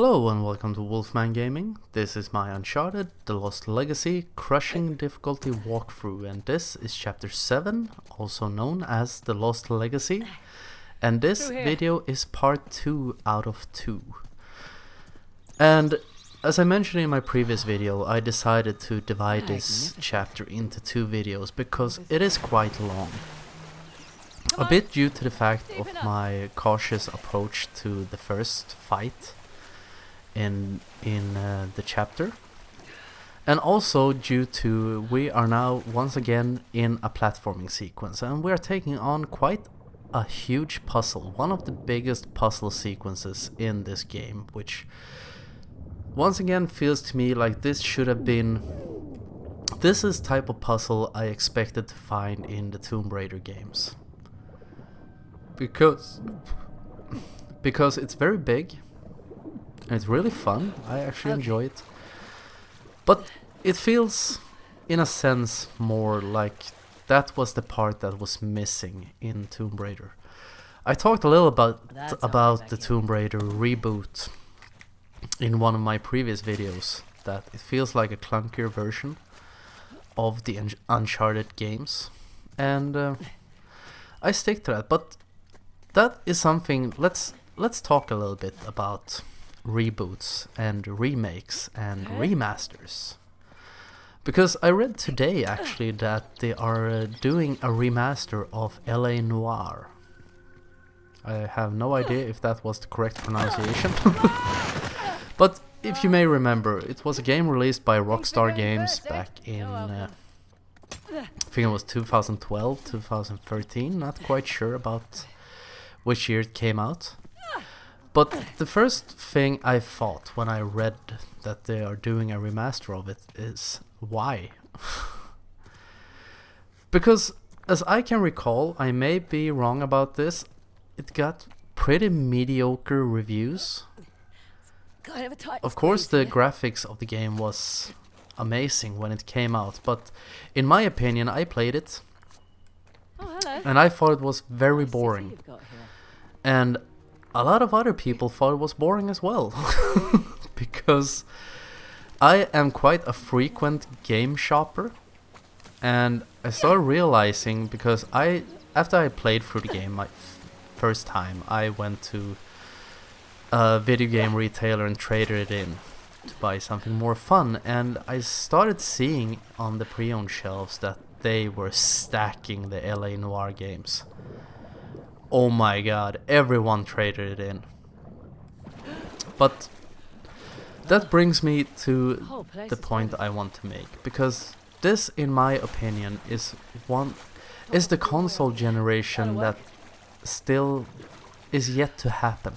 Hello and welcome to Wolfman Gaming. This is my Uncharted, The Lost Legacy, Crushing Difficulty walkthrough, and this is Chapter 7, also known as The Lost Legacy, and this video is part 2 out of 2. And as I mentioned in my previous video, I decided to divide this chapter into 2 videos because it is quite long. A bit due to the fact of my cautious approach to the first fight in the chapter, and also due to we are now once again in a platforming sequence and we are taking on quite a huge puzzle, one of the biggest puzzle sequences in this game, which once again feels to me like this should have been is type of puzzle I expected to find in the Tomb Raider games, because it's very big. It's really fun, I actually enjoy it. But it feels, in a sense, more like that was the part that was missing in Tomb Raider. I talked a little about the Tomb Raider reboot in one of my previous videos, that it feels like a clunkier version of the Uncharted games. And I stick to that, but that is something, let's talk a little bit about reboots and remakes and remasters, because I read today actually that they are doing a remaster of LA Noire. I have no idea if that was the correct pronunciation. But if you may remember, it was a game released by Rockstar Games back in I think it was 2012, 2013, not quite sure about which year it came out. But the first thing I thought when I read that they are doing a remaster of it is, why? Because as I can recall, I may be wrong about this, it got pretty mediocre reviews. Of course the graphics of the game was amazing when it came out, but in my opinion I played it and I thought it was very boring. And a lot of other people thought it was boring as well. Because I am quite a frequent game shopper, and I started realizing, because after I played through the game my first time, I went to a video game retailer and traded it in to buy something more fun, and I started seeing on the pre-owned shelves that they were stacking the LA Noire games. Oh my god, everyone traded it in. But that brings me to the point I want to make, because this, in my opinion, is the console generation that still is yet to happen,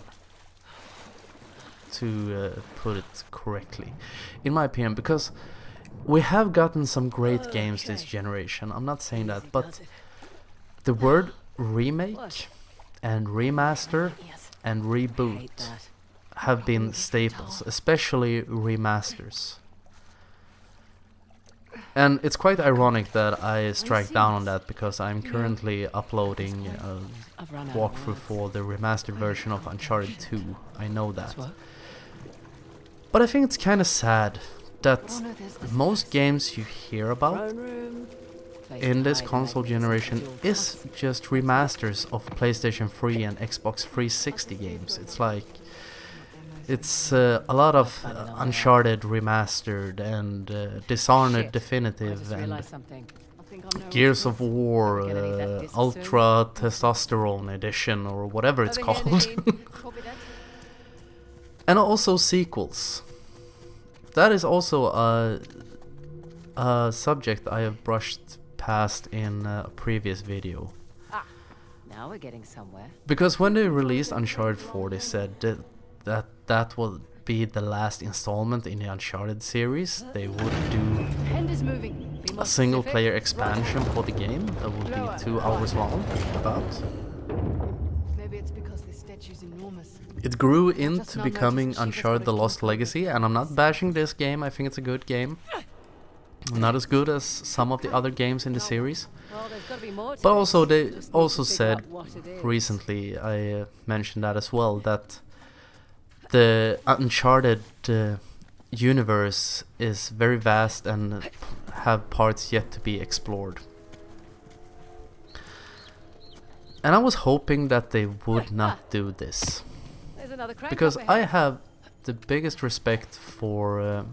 to put it correctly, in my opinion, because we have gotten some great games this generation, I'm not saying that, but the word remake and remaster and reboot have been staples, especially remasters. And it's quite ironic that I strike down on that, because I'm currently uploading a walkthrough for the remastered version of Uncharted 2. I know that. But I think it's kind of sad that most games you hear about in this console generation is just remasters of PlayStation 3 and Xbox 360 games. It's like, it's a lot of Uncharted remastered and Dishonored Definitive and Gears of War Ultra Testosterone Edition, or whatever it's called. And also sequels. That is also a subject I have brushed past in a previous video. Now we're getting somewhere. Because when they released Uncharted 4, they said that would be the last installment in the Uncharted series. They would do a single player expansion for the game that would be 2 hours long, about. Maybe it's because this statue's enormous. It grew into becoming Uncharted The Lost Legacy, and I'm not bashing this game, I think it's a good game. Not as good as some of the other games in the series. But also they also said recently, I mentioned that as well, that the Uncharted universe is very vast and have parts yet to be explored. And I was hoping that they would not do this, There's another crank because up I ahead. have the biggest respect for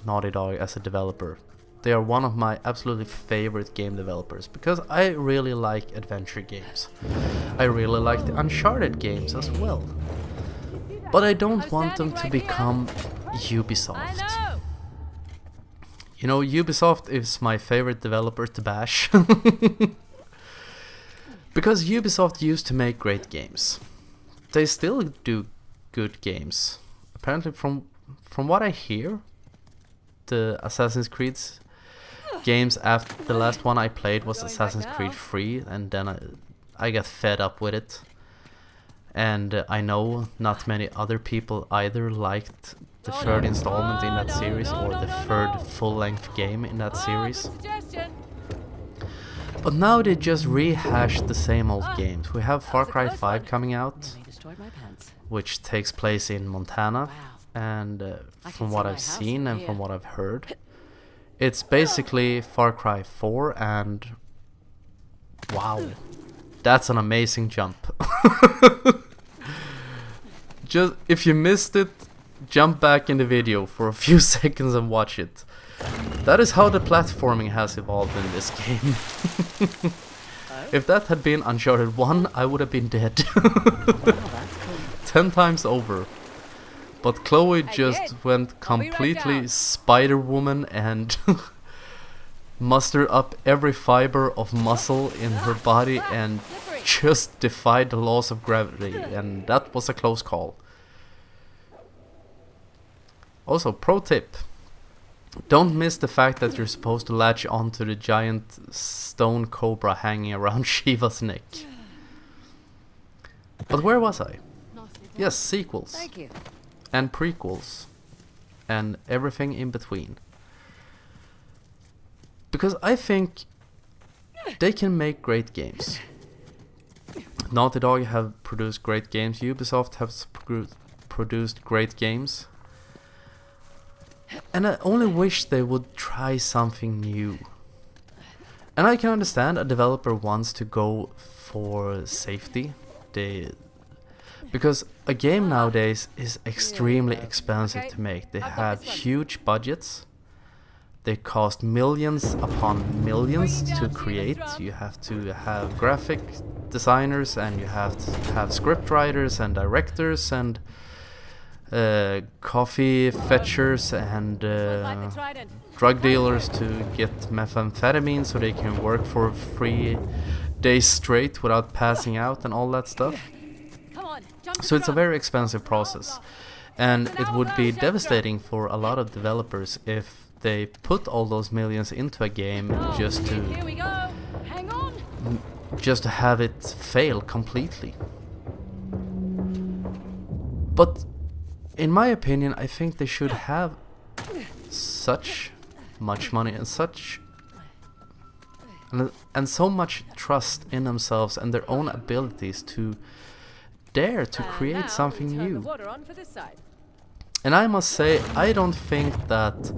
Naughty Dog as a developer. They are one of my absolutely favorite game developers, because I really like adventure games. I really like the Uncharted games as well. But I don't want them to become Ubisoft. I know. You know, Ubisoft is my favorite developer to bash. Because Ubisoft used to make great games. They still do good games. Apparently from what I hear, the Assassin's Creed games after the last one I played was Assassin's Creed 3, and then I got fed up with it. And I know not many other people either liked the third installment in that series or the third full-length game in that series. But now they just rehashed the same old games. We have Far Cry 5 coming out, Nearly destroyed my pants. which takes place in Montana. Wow. And I from can what see I've my house seen from and here. from what I've heard, it's basically Far Cry 4, and wow, that's an amazing jump. Just if you missed it, jump back in the video for a few seconds and watch it. That is how the platforming has evolved in this game. If that had been Uncharted 1, I would have been dead. Oh, that's cool. 10 times over. But Chloe Hey, just kid. went I'll be right completely down. Spider-Woman and mustered up every fiber of muscle in her body and just defied the laws of gravity, and that was a close call. Also, pro tip. Don't miss the fact that you're supposed to latch onto the giant stone cobra hanging around Shiva's neck. But where was I? Yes, sequels. Thank you. And prequels. And everything in between. Because I think they can make great games. Naughty Dog have produced great games. Ubisoft has produced great games. And I only wish they would try something new. And I can understand a developer wants to go for safety. Because a game nowadays is extremely expensive to make. They have huge budgets. They cost millions upon millions to create. You have to have graphic designers, and you have to have script writers and directors and coffee fetchers and drug dealers to get methamphetamine so they can work for 3 days straight without passing out and all that stuff. Come on, jump So it's a very expensive process, and it would be devastating for a lot of developers if they put all those millions into a game just Here we go. Hang on. to have it fail completely. But in my opinion, I think they should have such much money and so much trust in themselves and their own abilities to dare to create something new. Water on for this side. And I must say, I don't think that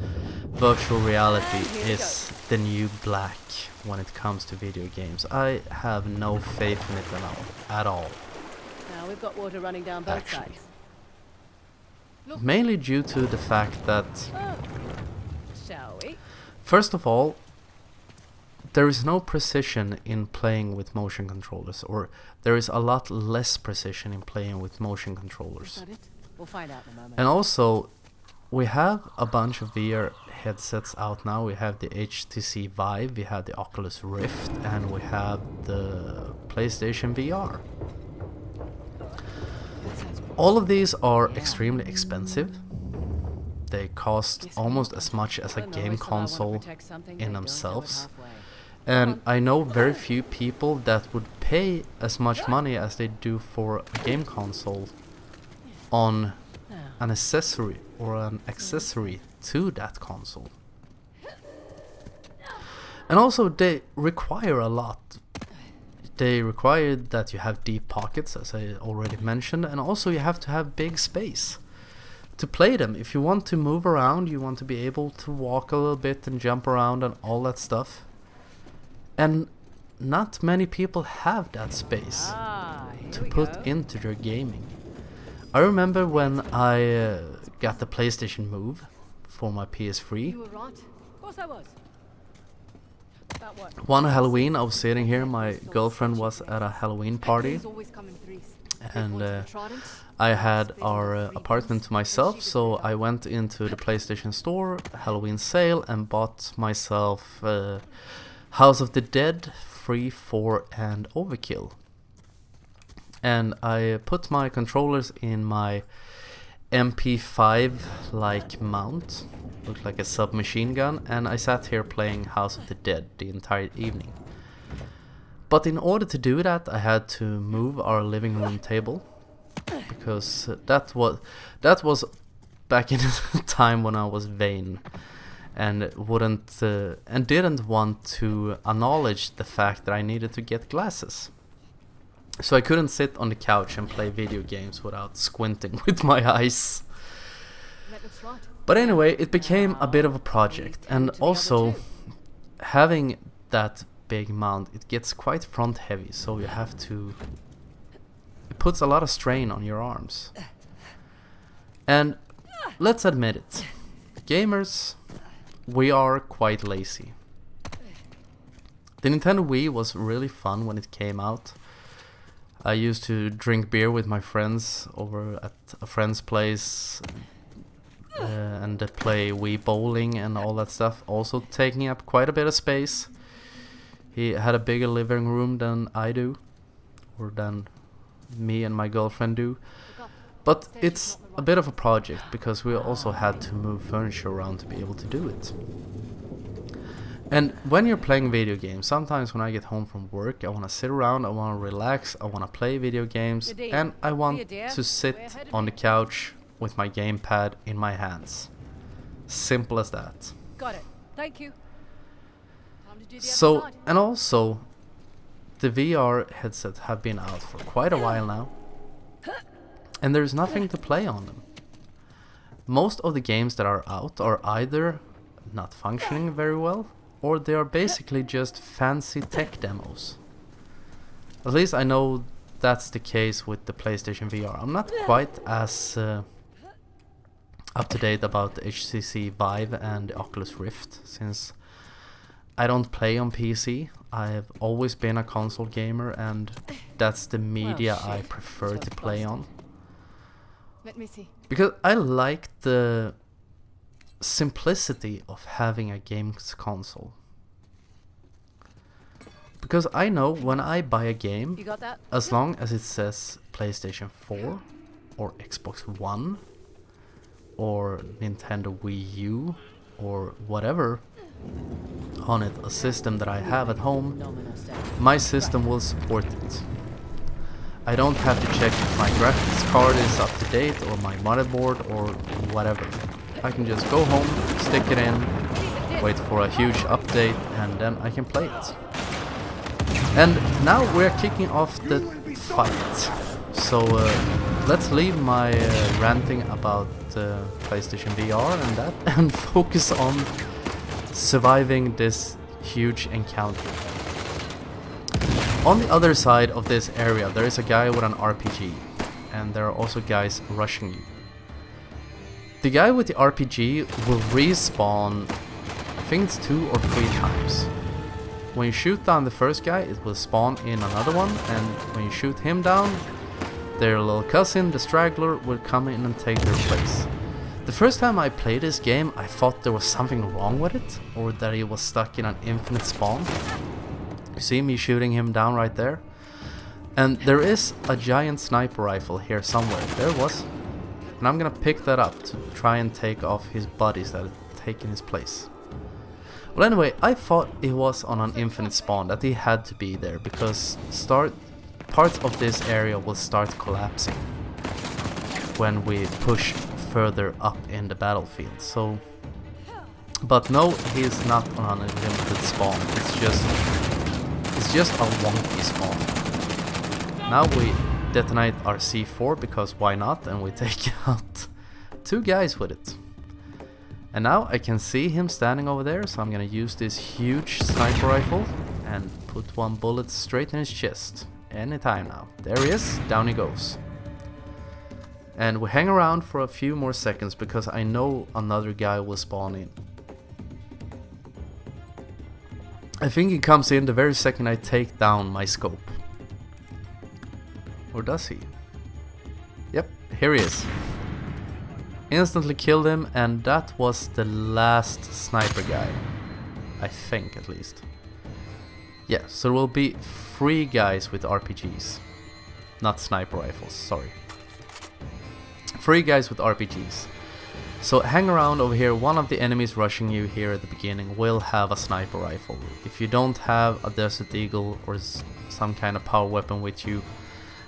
virtual reality is the new black when it comes to video games. I have no faith in it at all. Now we've got water running down both Actually. sides. Mainly due to the fact that, Oh. Shall we? first of all, there is no precision in playing with motion controllers, or there is a lot less precision in playing with motion controllers. Is that it? We'll find out in a moment. And also, we have a bunch of VR headsets out now. We have the HTC Vive, we have the Oculus Rift, and we have the PlayStation VR. All of these are extremely expensive. They cost almost as much as a game console in themselves. And I know very few people that would pay as much money as they do for a game console on an accessory to that console. And also they require a lot. They require that you have deep pockets, as I already mentioned, and also you have to have big space. to play them. If you want to move around, you want to be able to walk a little bit and jump around and all that stuff. And not many people have that space Here to we put go. into their gaming. I remember when I got the PlayStation Move for my PS3. You were right. Of course I was. About what? One Halloween, I was sitting here. My girlfriend was at a Halloween party, These always come in threes. and Big ones for tridents, I had big our ones for apartment to myself. So I went into the PlayStation Store, Halloween sale, and bought myself House of the Dead 3, 4, and Overkill. And I put my controllers in my MP5 like mount, looked like a submachine gun, and I sat here playing House of the Dead the entire evening. But in order to do that, I had to move our living room table, because that was back in the time when I was vain and wouldn't and didn't want to acknowledge the fact that I needed to get glasses. So I couldn't sit on the couch and play video games without squinting with my eyes. that looks right. But anyway, it became a bit of a project, and also having that big mount, it gets quite front heavy, so you have to, it puts a lot of strain on your arms. And let's admit it, gamers, we are quite lazy. The Nintendo Wii was really fun when it came out. I used to drink beer with my friends over at a friend's place and play Wii bowling and all that stuff, also taking up quite a bit of space. He had a bigger living room than I do, or than me and my girlfriend do. But it's a bit of a project, because we also had to move furniture around to be able to do it. And when you're playing video games, sometimes when I get home from work, I want to sit around, I want to relax, I want to play video games, and I want to sit on the couch with my gamepad in my hands. Simple as that. Got it. Thank you. Time to do the So, other side. and also, the VR headsets have been out for quite a while now, and there's nothing to play on them. Most of the games that are out are either not functioning very well, or they are basically just fancy tech demos. At least I know that's the case with the PlayStation VR. I'm not quite as up to date about the HTC Vive and the Oculus Rift, since I don't play on PC. I've always been a console gamer, and that's the media I prefer to play on. Let me see. Because I like the simplicity of having a games console. Because I know when I buy a game, You got that? as long as it says PlayStation 4 or Xbox One or Nintendo Wii U or whatever on it, a system that I have at home, Nominal stuff. my system will support it. I don't have to check if my graphics card is up to date or my motherboard or whatever. I can just go home, stick it in, wait for a huge update, and then I can play it. And now we're kicking off the fight. So let's leave my ranting about PlayStation VR and that and focus on surviving this huge encounter. On the other side of this area, there is a guy with an RPG, and there are also guys rushing you. The guy with the RPG will respawn, I think it's 2 or 3 times. When you shoot down the first guy, it will spawn in another one, and when you shoot him down, their little cousin, the straggler, will come in and take their place. The first time I played this game, I thought there was something wrong with it, or that he was stuck in an infinite spawn. You see me shooting him down right there? And there is a giant sniper rifle here somewhere. There it was. And I'm gonna pick that up to try and take off his buddies that have taken his place. Well, anyway, I thought it was on an infinite spawn, that he had to be there, because parts of this area will start collapsing when we push further up in the battlefield. So, but no, he's not on an unlimited spawn. It's just a wonky spawn. Now we detonate our C4, because why not, and we take out 2 guys with it. And now I can see him standing over there, so I'm gonna use this huge sniper rifle and put 1 bullet straight in his chest. Anytime now. There he is, down he goes. And we hang around for a few more seconds because I know another guy will spawn in. I think he comes in the very second I take down my scope. Or does he? Yep, here he is. Instantly killed him, and that was the last sniper guy. I think, at least. Yeah, so there will be 3 guys with RPGs. Not sniper rifles, sorry. 3 guys with RPGs. So hang around over here. One of the enemies rushing you here at the beginning will have a sniper rifle. If you don't have a Desert Eagle or some kind of power weapon with you,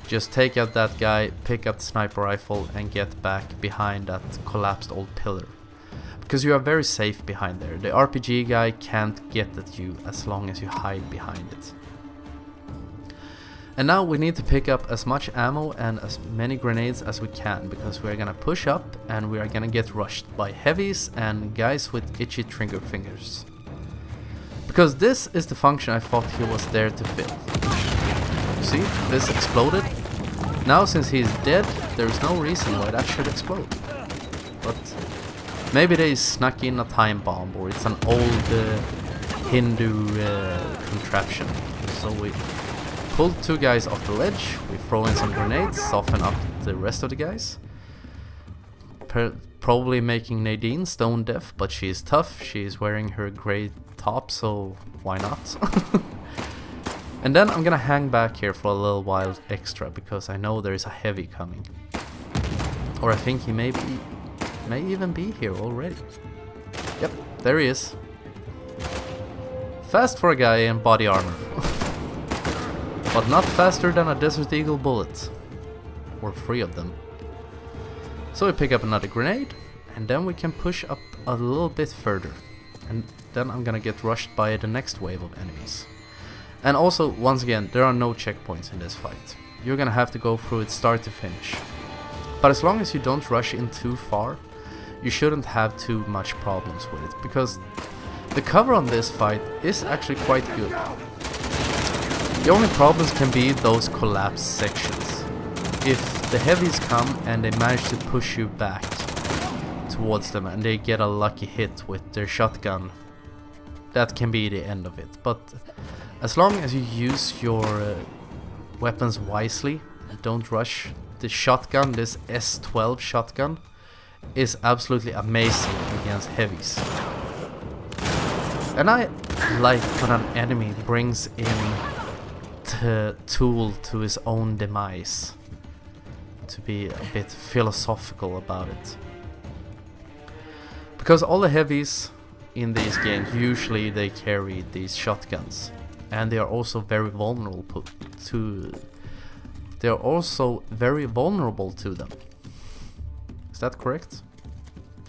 just take out that guy, pick up the sniper rifle and get back behind that collapsed old pillar. Because you are very safe behind there. The RPG guy can't get at you as long as you hide behind it. And now we need to pick up as much ammo and as many grenades as we can, because we are gonna push up and we are gonna get rushed by heavies and guys with itchy trigger fingers. Because this is the function I thought he was there to fill. See, this exploded. Now since he's dead, there's no reason why that should explode. But maybe they snuck in a time bomb, or it's an old Hindu contraption. So we pulled 2 guys off the ledge, we throw in some grenades, soften up the rest of the guys. Probably making Nadine stone deaf, but she's tough, she's wearing her grey top, so why not? And then I'm gonna hang back here for a little while extra, because I know there is a heavy coming. Or I think he may even be here already. Yep, there he is. Fast for a guy in body armor. But not faster than a Desert Eagle bullet. Or 3 of them. So we pick up another grenade, and then we can push up a little bit further. And then I'm gonna get rushed by the next wave of enemies. And also, once again, there are no checkpoints in this fight. You're gonna have to go through it start to finish. But as long as you don't rush in too far, you shouldn't have too much problems with it, because the cover on this fight is actually quite good. The only problems can be those collapsed sections. If the heavies come and they manage to push you back towards them and they get a lucky hit with their shotgun, that can be the end of it. But as long as you use your weapons wisely and don't rush, the shotgun, this S12 shotgun, is absolutely amazing against heavies. And I like when an enemy brings in the tool to his own demise, to be a bit philosophical about it. Because all the heavies in these games, usually they carry these shotguns. And they are also very vulnerable to them. Is that correct?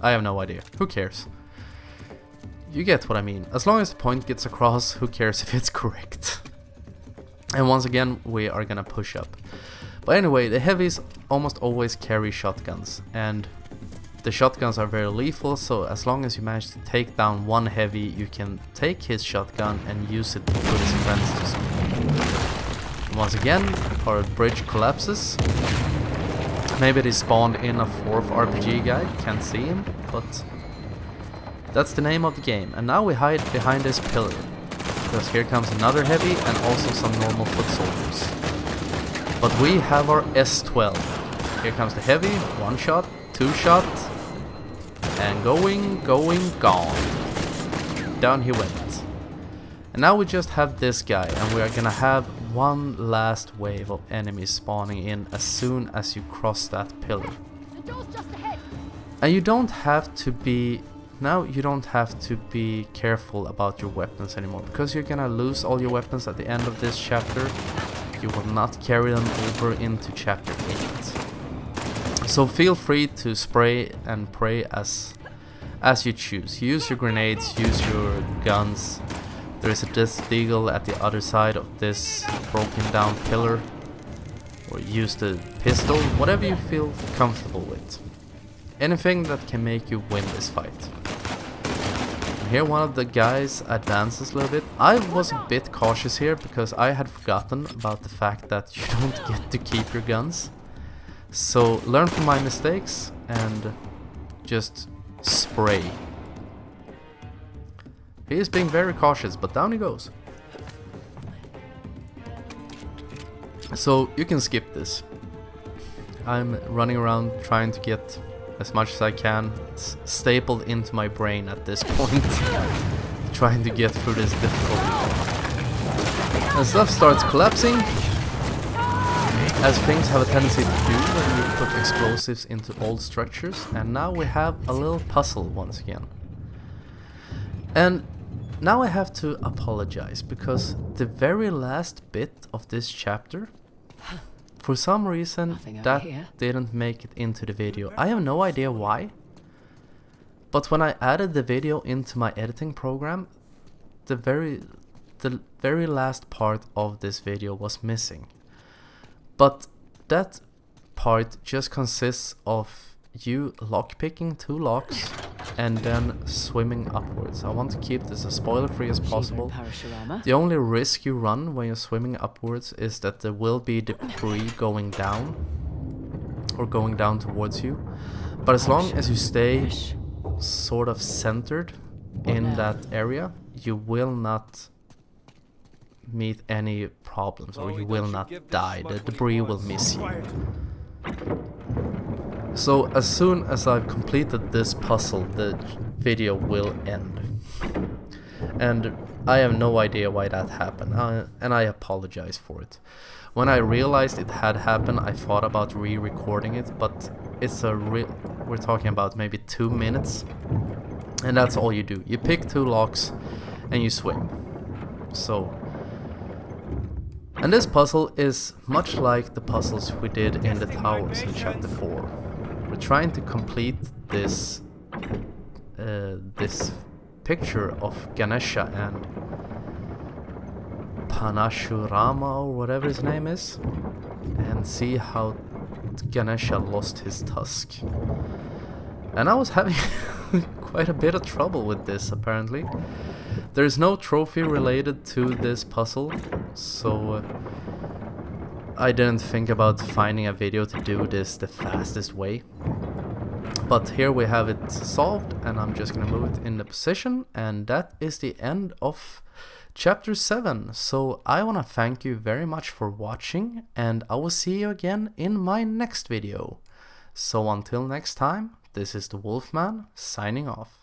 I have no idea. Who cares? You get what I mean. As long as the point gets across, who cares if it's correct? And once again, we are gonna push up. But anyway, the heavies almost always carry shotguns, and the shotguns are very lethal, so as long as you manage to take down 1 heavy, you can take his shotgun and use it to put his friends to sleep. Once again, our bridge collapses. Maybe they spawned in a 4th RPG guy, can't see him, but that's the name of the game. And now we hide behind this pillar, because here comes another heavy and also some normal foot soldiers. But we have our S12. Here comes the heavy, 1 shot, 2 shot, and going, gone. Down he went. And now we just have this guy, and we are gonna have 1 last wave of enemies spawning in as soon as you cross that pillar. And you don't have to be... Now you don't have to be careful about your weapons anymore, because you're gonna lose all your weapons at the end of this chapter. You will not carry them over into chapter 8. So feel free to spray and pray as you choose. Use your grenades, use your guns. There is a Desert Eagle at the other side of this broken down pillar. Or use the pistol, whatever you feel comfortable with. anything that can make you win this fight. Here one of the guys advances a little bit. I was a bit cautious here because I had forgotten about the fact that you don't get to keep your guns. So learn from my mistakes and just spray. He is being very cautious, but down he goes. So you can skip this. I'm running around trying to get as much as I can. It's stapled into my brain at this point. Trying to get through this difficulty. And stuff starts collapsing, as things have a tendency to do when you put explosives into old structures. And now we have a little puzzle once again. And now I have to apologize because the very last bit of this chapter, for some reason, that didn't make it into the video. I have no idea why. But when I added the video into my editing program, the very last part of this video was missing. But that part just consists of you lockpicking 2 locks and then swimming upwards. I want to keep this as spoiler free as possible. The only risk you run when you're swimming upwards is that there will be debris going down or going down towards you. But as long as you stay sort of centered in that area, you will not meet any problems, or you will not die. The debris will miss you. So as soon as I've completed this puzzle, the video will end. And I have no idea why that happened, and I apologize for it. When I realized it had happened, I thought about re-recording it, but it's we're talking about maybe 2 minutes, and that's all you do. You pick 2 locks and you swim. So, and this puzzle is much like the puzzles we did in the towers in chapter 4. We're trying to complete this this picture of Ganesha and Panashurama, or whatever his name is, and see how Ganesha lost his tusk. And I was having quite a bit of trouble with this, apparently. There's no trophy related to this puzzle, so I didn't think about finding a video to do this the fastest way. But here we have it solved, and I'm just gonna move it in the position, and that is the end of chapter 7. So I wanna thank you very much for watching, and I will see you again in my next video. So until next time, this is the Wolfman signing off.